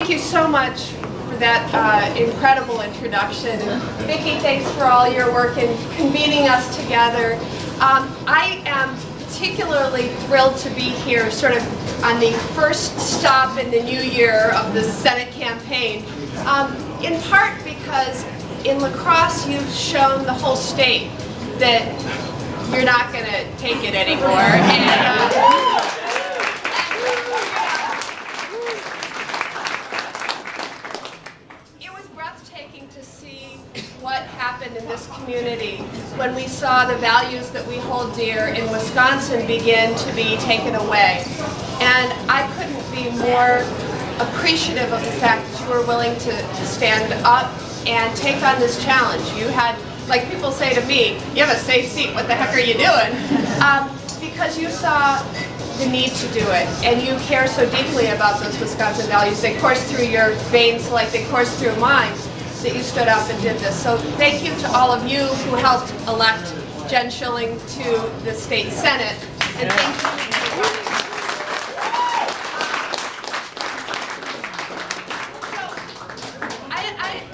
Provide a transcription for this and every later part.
Thank you so much for that incredible introduction. Vicki, thanks for all your work in convening us together. I am particularly thrilled to be here sort of on the first stop in the new year of the Senate campaign, in part because in La Crosse you've shown the whole state that you're not going to take it anymore. It was breathtaking to see what happened in this community when we saw the values that we hold dear in Wisconsin begin to be taken away. And I couldn't be more appreciative of the fact that you were willing to stand up and take on this challenge. You had, like people say to me, you have a safe seat, what the heck are you doing? Because you saw the need to do it, and you care so deeply about those Wisconsin values. They course through your veins like they course through mine, that you stood up and did this. So thank you to all of you who helped elect Jen Schilling to the state Senate, and thank you.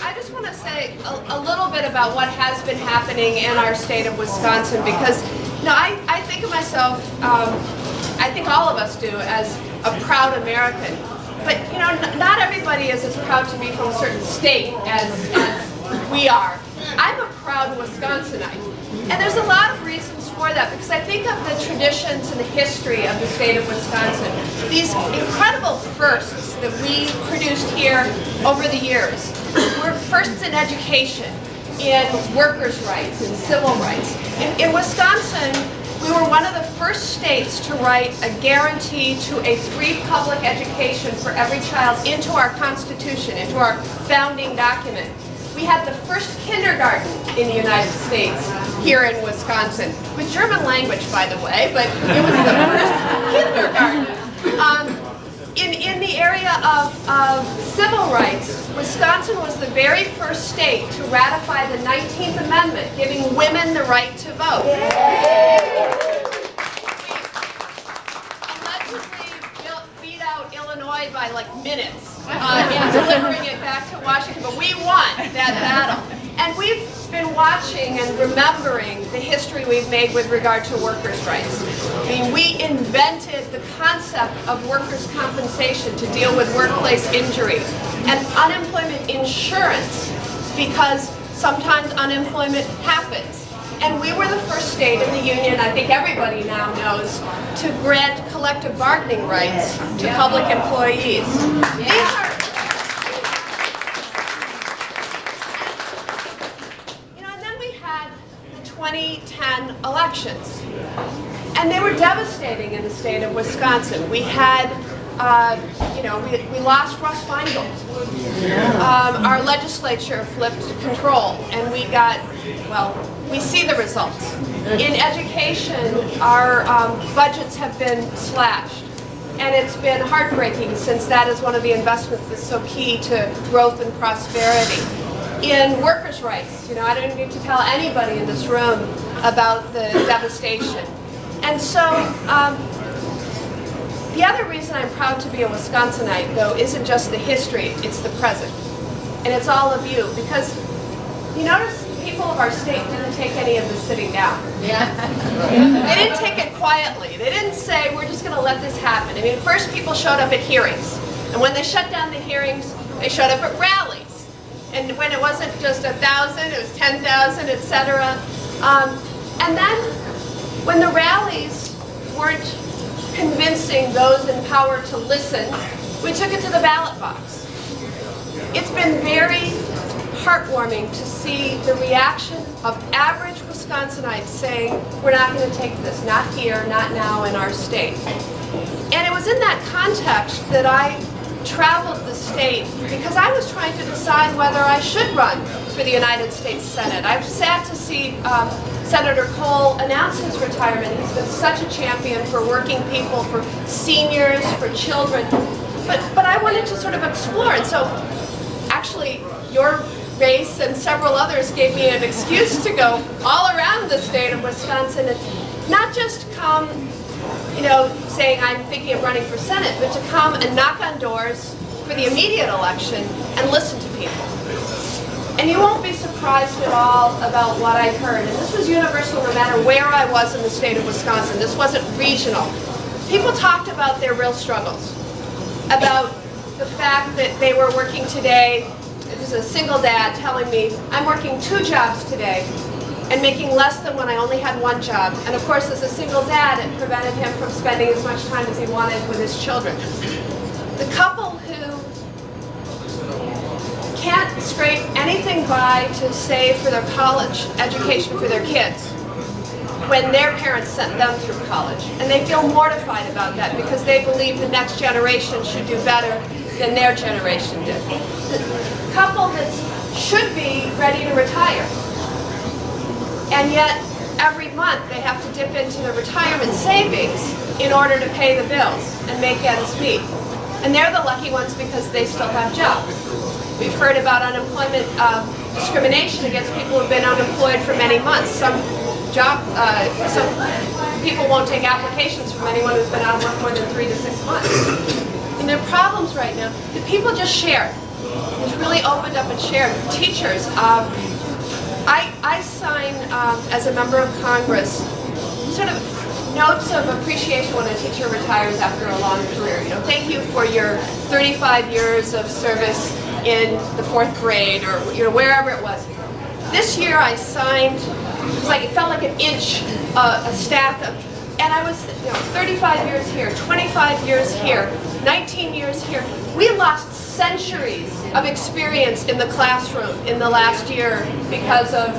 I just want to say a little bit about what has been happening in our state of Wisconsin, because I think of myself, I think all of us do, as a proud American. But not everybody is as proud to be from a certain state as we are. I'm a proud Wisconsinite, and there's a lot of reasons for that, because I think of the traditions and the history of the state of Wisconsin, these incredible firsts that we produced here over the years. We're firsts in education, in workers' rights, in civil rights. In Wisconsin, we were one of the first states to write a guarantee to a free public education for every child into our Constitution, into our founding document. We had the first kindergarten in the United States here in Wisconsin, with German language, by the way, but it was the first kindergarten. In the area of civil rights, Wisconsin was the very first state to ratify the 19th Amendment, giving women the right to vote. We allegedly beat out Illinois by like minutes in delivering it back to Washington, but we won that battle. And we've been watching and remembering the history we've made with regard to workers' rights. I mean, we invented the concept of workers' compensation to deal with workplace injury and unemployment insurance, because sometimes unemployment happens. And we were the first state in the union, I think everybody now knows, to grant collective bargaining rights to public employees. These are, and then we had the 2010 elections, and they were devastating in the state of Wisconsin. We had, we lost Russ Feingold. Our legislature flipped control, and we got, we see the results. In education, our budgets have been slashed, and it's been heartbreaking, since that is one of the investments that's so key to growth and prosperity. In workers' rights, I don't need to tell anybody in this room about the devastation. And so, the other reason I'm proud to be a Wisconsinite, though, isn't just the history, it's the present. And it's all of you, because you notice people of our state didn't take any of this sitting down. Yeah. They didn't take it quietly. They didn't say, we're just going to let this happen. I mean, first people showed up at hearings. And when they shut down the hearings, they showed up at rallies. And when it wasn't just 1,000, it was 10,000, etc. And then, when the rallies weren't convincing those in power to listen, we took it to the ballot box. It's been very heartwarming to see the reaction of average Wisconsinites saying, we're not going to take this, not here, not now in our state. And it was in that context that I traveled the state, because I was trying to decide whether I should run for the United States Senate. I've sat to see Senator Kohl announce his retirement. He's been such a champion for working people, for seniors, for children. But I wanted to sort of explore, and so actually your race and several others gave me an excuse to go all around the state of Wisconsin and not just come, saying I'm thinking of running for Senate, but to come and knock on doors for the immediate election and listen to people. And you won't be surprised at all about what I heard. And this was universal no matter where I was in the state of Wisconsin. This wasn't regional. People talked about their real struggles, about the fact that they were working today. This is a single dad telling me, I'm working 2 jobs today and making less than when I only had 1 job. And of course, as a single dad, it prevented him from spending as much time as he wanted with his children. The couple who can't scrape anything by to save for their college education for their kids when their parents sent them through college. And they feel mortified about that because they believe the next generation should do better than their generation did. The couple that should be ready to retire, and yet every month they have to dip into the retirement savings in order to pay the bills and make ends meet. And they're the lucky ones because they still have jobs. We've heard about unemployment discrimination against people who've been unemployed for many months. Some people won't take applications from anyone who's been out of work more than 3 to 6 months. And there are problems right now that people just shared. It's really opened up and shared. Teachers, I sign as a member of Congress sort of notes of appreciation when a teacher retires after a long career. You know, thank you for your 35 years of service in the 4th grade, or wherever it was. This year I signed, it felt like an inch, a stack of, and I was 35 years here, 25 years here, 19 years here. We lost centuries of experience in the classroom in the last year because of,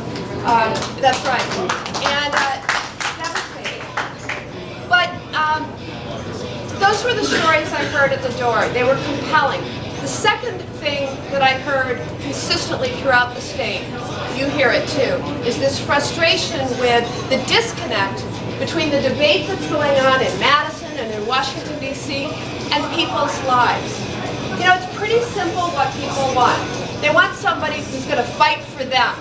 that's right, and devastating. But those were the stories I heard at the door. They were compelling. The second thing that I heard consistently throughout the state, you hear it too, is this frustration with the disconnect between the debate that's going on in Madison and in Washington, D.C. and people's lives. You know, it's pretty simple what people want. They want somebody who's going to fight for them.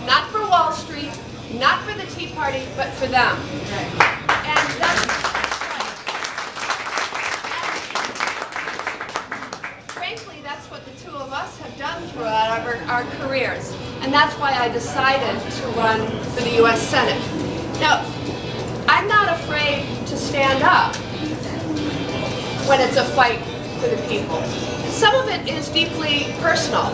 Not for Wall Street, not for the Tea Party, but for them. And that's frankly, that's what the 2 of us have done throughout our careers. And that's why I decided to run for the U.S. Senate. Now, I'm not afraid to stand up when it's a fight for the people. Some of it is deeply personal.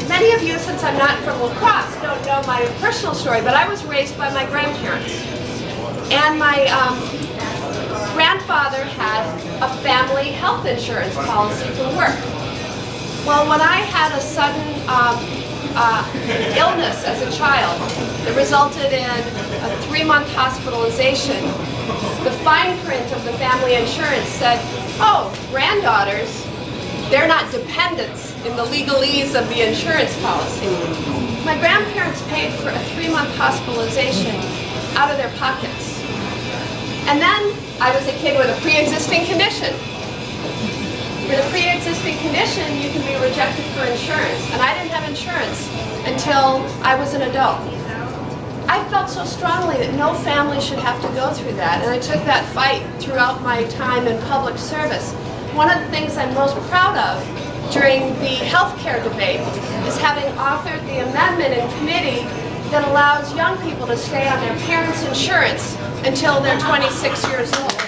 Many of you, since I'm not from La Crosse, don't know my personal story, but I was raised by my grandparents. And my grandfather had a family health insurance policy for work. Well, when I had a sudden illness as a child that resulted in a 3-month hospitalization, the fine print of the family insurance said, oh, granddaughters, they're not dependents in the legalese of the insurance policy. My grandparents paid for a 3-month hospitalization out of their pockets. And then I was a kid with a pre-existing condition. With a pre-existing condition, you can be rejected for insurance. And I didn't have insurance until I was an adult. I felt so strongly that no family should have to go through that. And I took that fight throughout my time in public service. One of the things I'm most proud of during the health care debate is having authored the amendment in committee that allows young people to stay on their parents' insurance until they're 26 years old.